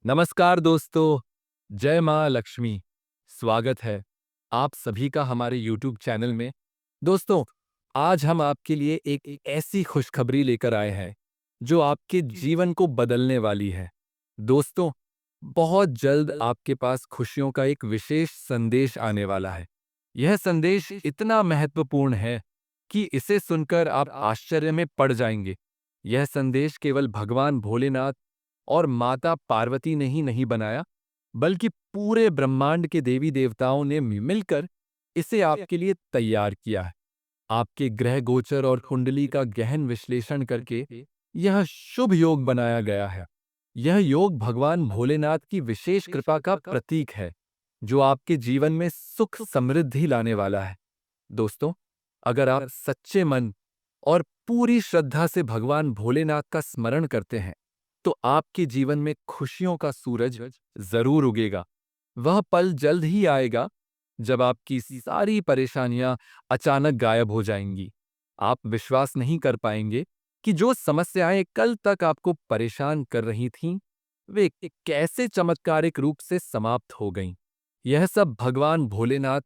नमस्कार दोस्तों, जय माँ लक्ष्मी। स्वागत है आप सभी का हमारे YouTube चैनल में। दोस्तों, आज हम आपके लिए एक ऐसी खुशखबरी लेकर आए हैं जो आपके जीवन को बदलने वाली है। दोस्तों, बहुत जल्द आपके पास खुशियों का एक विशेष संदेश आने वाला है। यह संदेश इतना महत्वपूर्ण है कि इसे सुनकर आप आश्चर्य में पड़ जाएंगे। यह संदेश केवल भगवान भोलेनाथ और माता पार्वती ने ही नहीं बनाया, बल्कि पूरे ब्रह्मांड के देवी देवताओं ने मिलकर इसे आपके लिए तैयार किया है। आपके ग्रह गोचर और कुंडली का गहन विश्लेषण करके यह शुभ योग बनाया गया है। यह योग भगवान भोलेनाथ की विशेष कृपा का प्रतीक है, जो आपके जीवन में सुख समृद्धि लाने वाला है। दोस्तों, अगर आप सच्चे मन और पूरी श्रद्धा से भगवान भोलेनाथ का स्मरण करते हैं, तो आपके जीवन में खुशियों का सूरज जरूर उगेगा। वह पल जल्द ही आएगा जब आपकी सारी परेशानियां अचानक गायब हो जाएंगी। आप विश्वास नहीं कर पाएंगे कि जो समस्याएं कल तक आपको परेशान कर रही थीं, वे कैसे चमत्कारिक रूप से समाप्त हो गईं। यह सब भगवान भोलेनाथ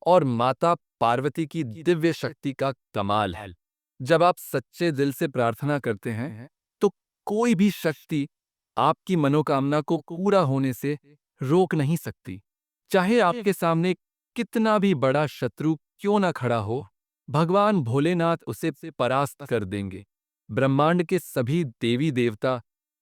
और माता पार्वती की दिव्य शक्ति का कमाल है। जब आप सच्चे दिल से प्रार्थना करते हैं, तो कोई भी शक्ति आपकी मनोकामना को पूरा होने से रोक नहीं सकती। चाहे आपके सामने कितना भी बड़ा शत्रु क्यों ना खड़ा हो, भगवान भोलेनाथ उसे परास्त कर देंगे। ब्रह्मांड के सभी देवी देवता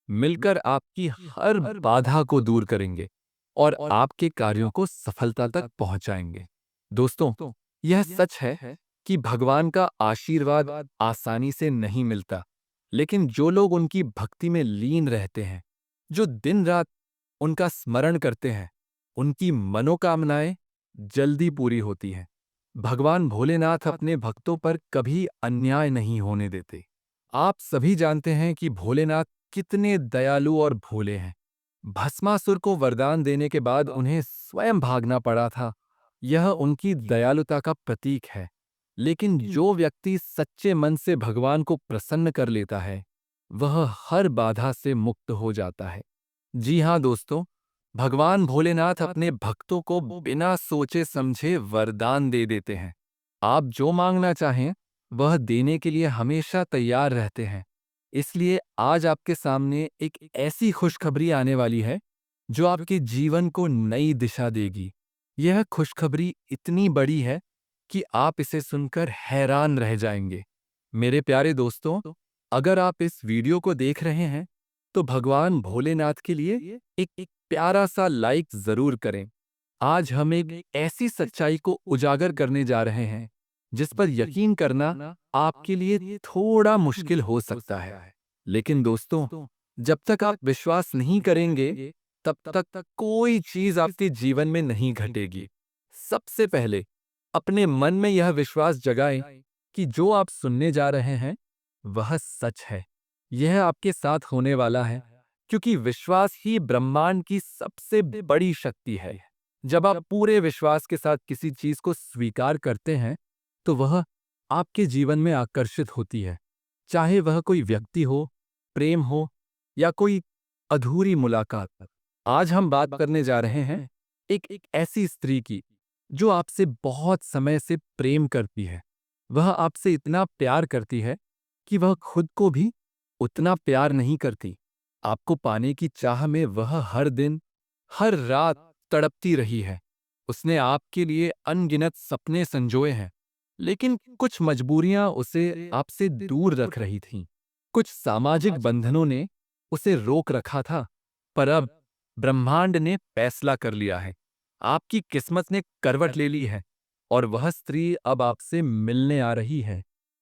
मिलकर आपकी हर बाधा को दूर करेंगे और आपके कार्यों को सफलता तक पहुंचाएंगे। दोस्तों, यह सच है कि भगवान का आशीर्वाद आसानी से नहीं मिलता, लेकिन जो लोग उनकी भक्ति में लीन रहते हैं, जो दिन रात उनका स्मरण करते हैं, उनकी मनोकामनाएं जल्दी पूरी होती हैं। भगवान भोलेनाथ अपने भक्तों पर कभी अन्याय नहीं होने देते। आप सभी जानते हैं कि भोलेनाथ कितने दयालु और भोले हैं। भस्मासुर को वरदान देने के बाद उन्हें स्वयं भागना पड़ा था। यह उनकी दयालुता का प्रतीक है। लेकिन जो व्यक्ति सच्चे मन से भगवान को प्रसन्न कर लेता है, वह हर बाधा से मुक्त हो जाता है। जी हाँ दोस्तों, भगवान भोलेनाथ अपने भक्तों को बिना सोचे समझे वरदान दे देते हैं। आप जो मांगना चाहें, वह देने के लिए हमेशा तैयार रहते हैं। इसलिए आज आपके सामने एक ऐसी खुशखबरी आने वाली है जो आपके जीवन को नई दिशा देगी। यह खुशखबरी इतनी बड़ी है कि आप इसे सुनकर हैरान रह जाएंगे। मेरे प्यारे दोस्तों, अगर आप इस वीडियो को देख रहे हैं, तो भगवान भोलेनाथ के लिए एक प्यारा सा लाइक जरूर करें। आज हम एक ऐसी सच्चाई को उजागर करने जा रहे हैं जिस पर यकीन करना आपके लिए थोड़ा मुश्किल हो सकता है। लेकिन दोस्तों, जब तक आप विश्वास नहीं करेंगे, तब तक कोई चीज आपके जीवन में नहीं घटेगी। सबसे पहले अपने मन में यह विश्वास जगाएं कि जो आप सुनने जा रहे हैं, वह सच है। यह आपके साथ होने वाला है, क्योंकि विश्वास ही ब्रह्मांड की सबसे बड़ी शक्ति है। जब आप पूरे विश्वास के साथ किसी चीज को स्वीकार करते हैं, तो वह आपके जीवन में आकर्षित होती है। चाहे वह कोई व्यक्ति हो, प्रेम हो, या कोई अधूरी मुलाकात। आज हम बात करने जा रहे हैं एक ऐसी स्त्री की जो आपसे बहुत समय से प्रेम करती है। वह आपसे इतना प्यार करती है कि वह खुद को भी उतना प्यार नहीं करती। आपको पाने की चाह में वह हर दिन, हर रात तड़पती रही है। उसने आपके लिए अनगिनत सपने संजोए हैं, लेकिन कुछ मजबूरियां उसे आपसे दूर रख रही थीं। कुछ सामाजिक बंधनों ने उसे रोक रखा था, पर अब ब्रह्मांड ने फैसला कर लिया है। आपकी किस्मत ने करवट ले ली है और वह स्त्री अब आपसे मिलने आ रही है।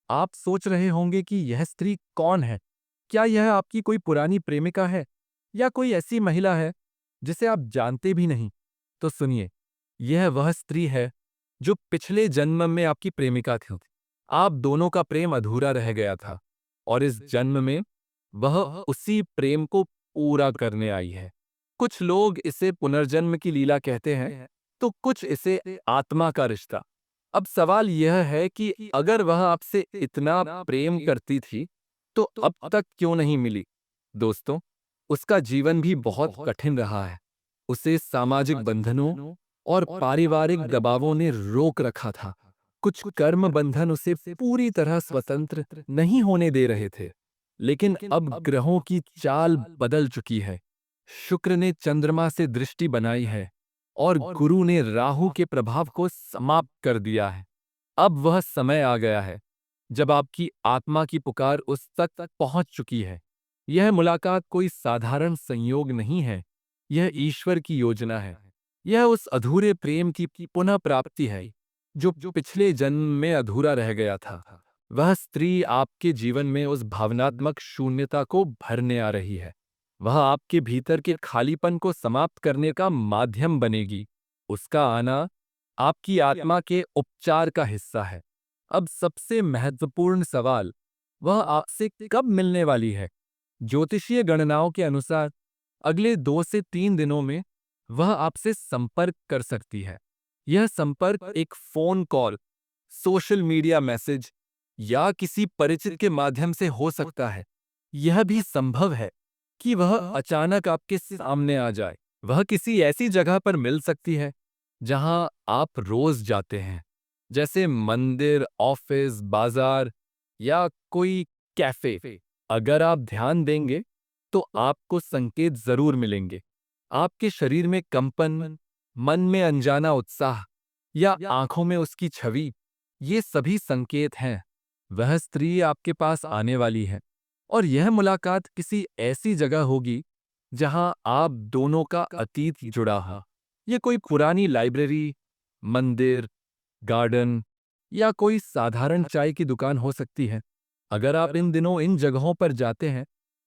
आप सोच रहे होंगे कि यह स्त्री कौन है? क्या यह आपकी कोई पुरानी प्रेमिका है, या कोई ऐसी महिला है जिसे आप जानते भी नहीं? तो सुनिए, यह वह स्त्री है जो पिछले जन्म में आपकी प्रेमिका थी। आप दोनों का प्रेम अधूरा रह गया था, और इस जन्म में वह उसी प्रेम को पूरा करने आई है। कुछ लोग इसे पुनर्जन्म की लीला कहते हैं, तो कुछ इसे आत्मा का रिश्ता। अब सवाल यह है कि अगर वह आपसे इतना प्रेम करती थी, तो अब तक क्यों नहीं मिली? दोस्तों, उसका जीवन भी बहुत कठिन रहा है। उसे सामाजिक बंधनों और पारिवारिक दबावों ने रोक रखा था। कुछ कर्म बंधन उसे पूरी तरह स्वतंत्र नहीं होने दे रहे थे। लेकिन अब ग्रहों की चाल बदल चुकी है। शुक्र ने चंद्रमा से दृष्टि बनाई है और गुरु ने राहु के प्रभाव को समाप्त कर दिया है। अब वह समय आ गया है जब आपकी आत्मा की पुकार उस तक पहुंच चुकी है। यह मुलाकात कोई साधारण संयोग नहीं है, यह ईश्वर की योजना है। यह उस अधूरे प्रेम की पुनः प्राप्ति है जो पिछले जन्म में अधूरा रह गया था। वह स्त्री आपके जीवन में उस भावनात्मक शून्यता को भरने आ रही है। वह आपके भीतर के खालीपन को समाप्त करने का माध्यम बनेगी। उसका आना आपकी आत्मा के उपचार का हिस्सा है। अब सबसे महत्वपूर्ण सवाल, वह आपसे कब मिलने वाली है? ज्योतिषीय गणनाओं के अनुसार अगले 2 से 3 दिनों में वह आपसे संपर्क कर सकती है। यह संपर्क एक phone call, social media message या किसी परिचित के माध्यम से हो सकता है। यह भी संभव है कि वह अचानक आपके सामने आ जाए। वह किसी ऐसी जगह पर मिल सकती है जहां आप रोज जाते हैं, जैसे मंदिर, ऑफिस, बाजार या कोई कैफे। अगर आप ध्यान देंगे तो आपको संकेत जरूर मिलेंगे। आपके शरीर में कंपन, मन में अनजाना उत्साह या आंखों में उसकी छवि, ये सभी संकेत हैं। वह स्त्री आपके पास आने वाली है और यह मुलाकात किसी ऐसी जगह होगी जहां आप दोनों का अतीत जुड़ा है। ये कोई पुरानी लाइब्रेरी, मंदिर, गार्डन या कोई साधारण चाय की दुकान हो सकती है। अगर आप इन दिनों इन जगहों पर जाते हैं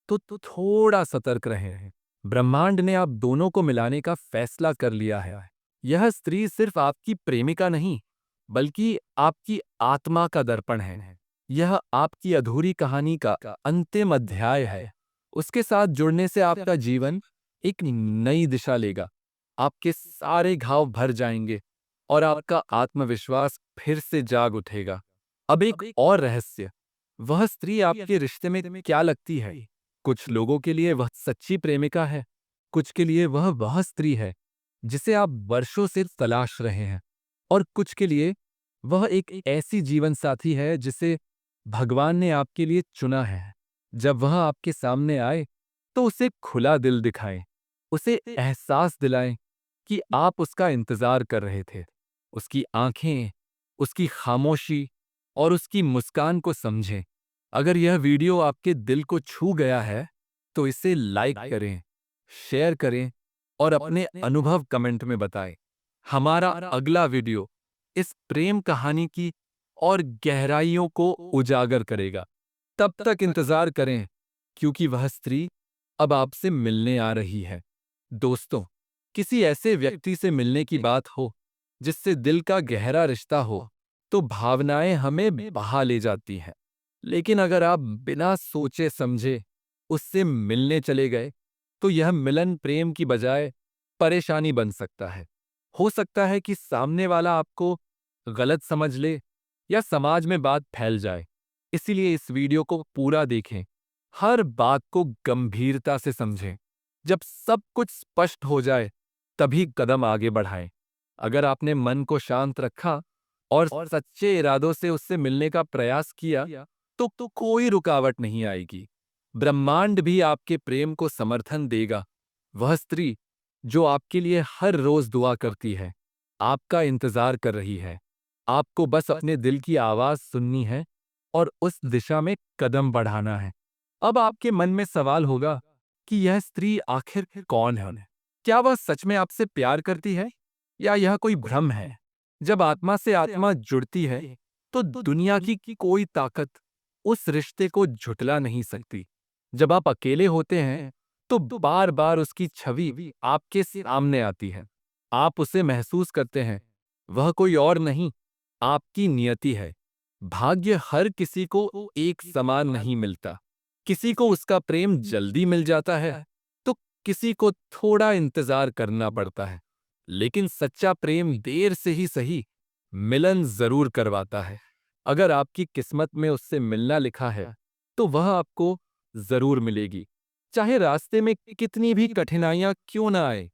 तो थोड़ा सतर्क रहें। ब्रह्मांड ने आप दोनों को मिलाने का फैसला कर लिया है। यह स्त्री सिर्फ आपकी प्रेमिका नहीं, बल्कि आपकी आत्मा का दर्पण है। यह आपकी अधूरी कहानी का अंतिम अध्याय है। उसके साथ जुड़ने से आपका जीवन एक नई दिशा लेगा। आपके सारे घाव भर जाएंगे और आपका आत्मविश्वास फिर से जाग उठेगा। अब एक और रहस्य, वह स्त्री आपके रिश्ते में क्या लगती है? कुछ लोगों के लिए वह सच्ची प्रेमिका है, कुछ के लिए वह स्त्री है जिसे आप वर्षों से तलाश रहे हैं, और कुछ के लिए वह एक ऐसी जीवन साथी है जिसे भगवान ने आपके लिए चुना है। जब वह आपके सामने आए तो उसे खुला दिल दिखाएं, उसे एहसास दिलाएं कि आप उसका इंतजार कर रहे थे। उसकी आंखें, उसकी खामोशी और उसकी मुस्कान को समझें। अगर यह वीडियो आपके दिल को छू गया है तो इसे लाइक करें, शेयर करें और अपने अनुभव कमेंट में बताएं। हमारा अगला वीडियो इस प्रेम कहानी की और गहराइयों को उजागर करेगा। तब तक इंतजार करें, क्योंकि वह स्त्री अब आपसे मिलने आ रही है। दोस्तों, किसी ऐसे व्यक्ति से मिलने की बात हो जिससे दिल का गहरा रिश्ता हो, तो भावनाएं हमें बहा ले जाती हैं। लेकिन अगर आप बिना सोचे समझे उससे मिलने चले गए, तो यह मिलन प्रेम की बजाय परेशानी बन सकता है। हो सकता है कि सामने वाला आपको गलत समझ ले या समाज में बात फैल जाए। इसीलिए इस वीडियो को पूरा देखें, हर बात को गंभीरता से समझें। जब सब कुछ स्पष्ट हो जाए, तभी कदम आगे बढ़ाएं। अगर आपने मन को शांत रखा और सच्चे इरादों से उससे मिलने का प्रयास किया, तो कोई रुकावट नहीं आएगी। ब्रह्मांड भी आपके प्रेम को समर्थन देगा। वह स्त्री जो आपके लिए हर रोज दुआ करती है, आपका इंतजार कर रही है। आपको बस अपने दिल की आवाज सुननी है और उस दिशा में कदम बढ़ाना है। अब आपके मन में सवाल होगा कि यह स्त्री आखिर कौन है? क्या वह सच में आपसे प्यार करती है या यह कोई भ्रम है? जब आत्मा से आत्मा जुड़ती है, तो दुनिया की कोई ताकत उस रिश्ते को झुठला नहीं सकती। जब आप अकेले होते हैं, तो बार बार उसकी छवि आपके सामने आती है। आप उसे महसूस करते हैं। वह कोई और नहीं, आपकी नियति है। भाग्य हर किसी को एक समान नहीं मिलता। किसी को उसका प्रेम जल्दी मिल जाता है, तो किसी को थोड़ा इंतजार करना पड़ता है। लेकिन सच्चा प्रेम देर से ही सही, मिलन जरूर करवाता है। अगर आपकी किस्मत में उससे मिलना लिखा है, तो वह आपको जरूर मिलेगी। चाहे रास्ते में कितनी भी कठिनाइयां क्यों ना आए।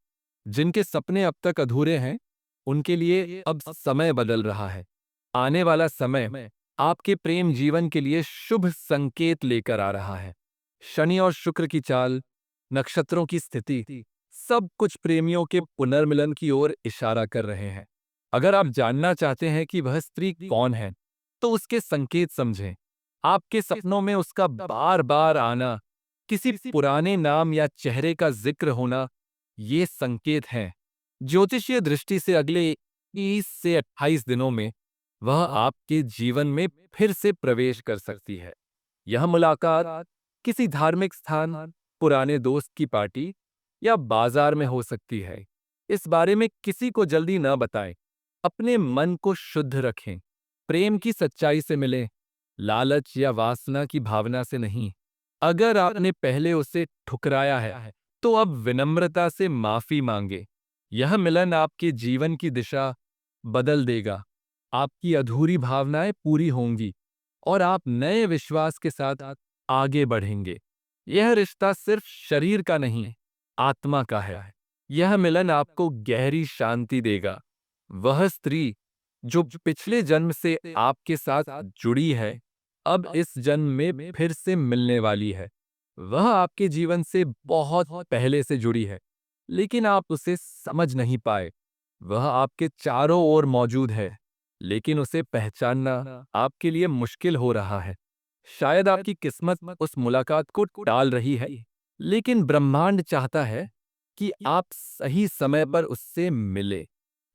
जिनके सपने अब तक अधूरे हैं, उनके लिए अब समय बदल रहा है। आने वाला समय आपके प्रेम जीवन के लिए शुभ संकेत लेकर आ रहा है। शनि और शुक्र की चाल, नक्षत्रों की स्थिति, सब कुछ प्रेमियों के पुनर्मिलन की ओर इशारा कर रहे हैं। अगर आप जानना चाहते हैं कि वह स्त्री कौन है, तो उसके संकेत समझें। आपके सपनों में उसका बार बार आना, किसी पुराने नाम या चेहरे का जिक्र होना, ये संकेत हैं। ज्योतिषीय दृष्टि से अगले 30 से 28 दिनों में वह आपके जीवन में फिर से प्रवेश कर सकती है। यह मुलाकात किसी धार्मिक स्थान, पुराने दोस्त की पार्टी या बाजार में हो सकती है। इस बारे में किसी को जल्दी न बताएं। अपने मन को शुद्ध रखें। प्रेम की सच्चाई से मिलें, लालच या वासना की भावना से नहीं। अगर आपने पहले उसे ठुकराया है, तो अब विनम्रता से माफी मांगे। यह मिलन आपके जीवन की दिशा बदल देगा। आपकी अधूरी भावनाएं पूरी होंगी और आप नए विश्वास के साथ आगे बढ़ेंगे। यह रिश्ता सिर्फ शरीर का नहीं, आत्मा का है। यह मिलन आपको गहरी शांति देगा। वह स्त्री जो पिछले जन्म से आपके साथ जुड़ी है, अब इस जन्म में फिर से मिलने वाली है। वह आपके जीवन से बहुत पहले से जुड़ी है, लेकिन आप उसे समझ नहीं पाए। वह आपके चारों ओर मौजूद है, लेकिन उसे पहचानना आपके लिए मुश्किल हो रहा है। शायद आपकी किस्मत उस मुलाकात को टाल रही है, लेकिन ब्रह्मांड चाहता है कि आप सही समय पर उससे मिले।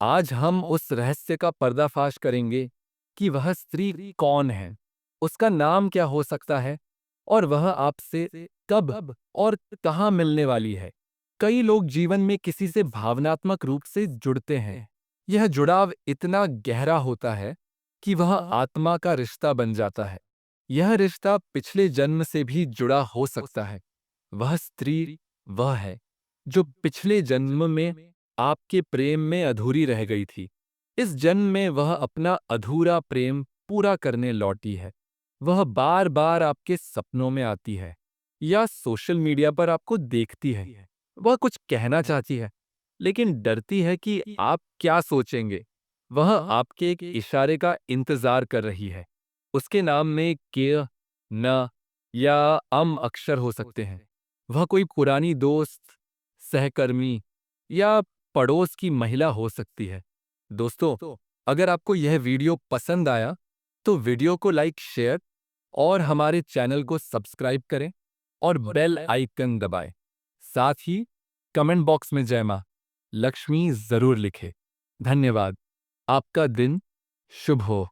आज हम उस रहस्य का पर्दाफाश करेंगे कि वह स्त्री कौन है, उसका नाम क्या हो सकता है और वह आपसे कब और कहाँ मिलने वाली है। कई लोग जीवन में किसी से भावनात्मक रूप से जुड़ते हैं। यह जुड़ाव इतना गहरा होता है कि वह आत्मा का रिश्ता बन जाता है। यह रिश्ता पिछले जन्म से भी जुड़ा हो सकता है। वह स्त्री वह है जो पिछले जन्म में आपके प्रेम में अधूरी रह गई थी। इस जन्म में वह अपना अधूरा प्रेम पूरा करने लौटी है। वह बार बार आपके सपनों में आती है या सोशल मीडिया पर आपको देखती है। वह कुछ कहना चाहती है, लेकिन डरती है कि आप क्या सोचेंगे। वह आपके एक इशारे का इंतजार कर रही है। उसके नाम में के, न या अक्षर हो सकते हैं। वह कोई पुरानी दोस्त, सहकर्मी या पड़ोस की महिला हो सकती है। दोस्तों, अगर आपको यह वीडियो पसंद आया, तो वीडियो को लाइक, शेयर और हमारे चैनल को सब्सक्राइब करें और बेल आइकन दबाएं। साथ ही कमेंट बॉक्स में जय मां लक्ष्मी जरूर लिखें। धन्यवाद। आपका दिन शुभ हो।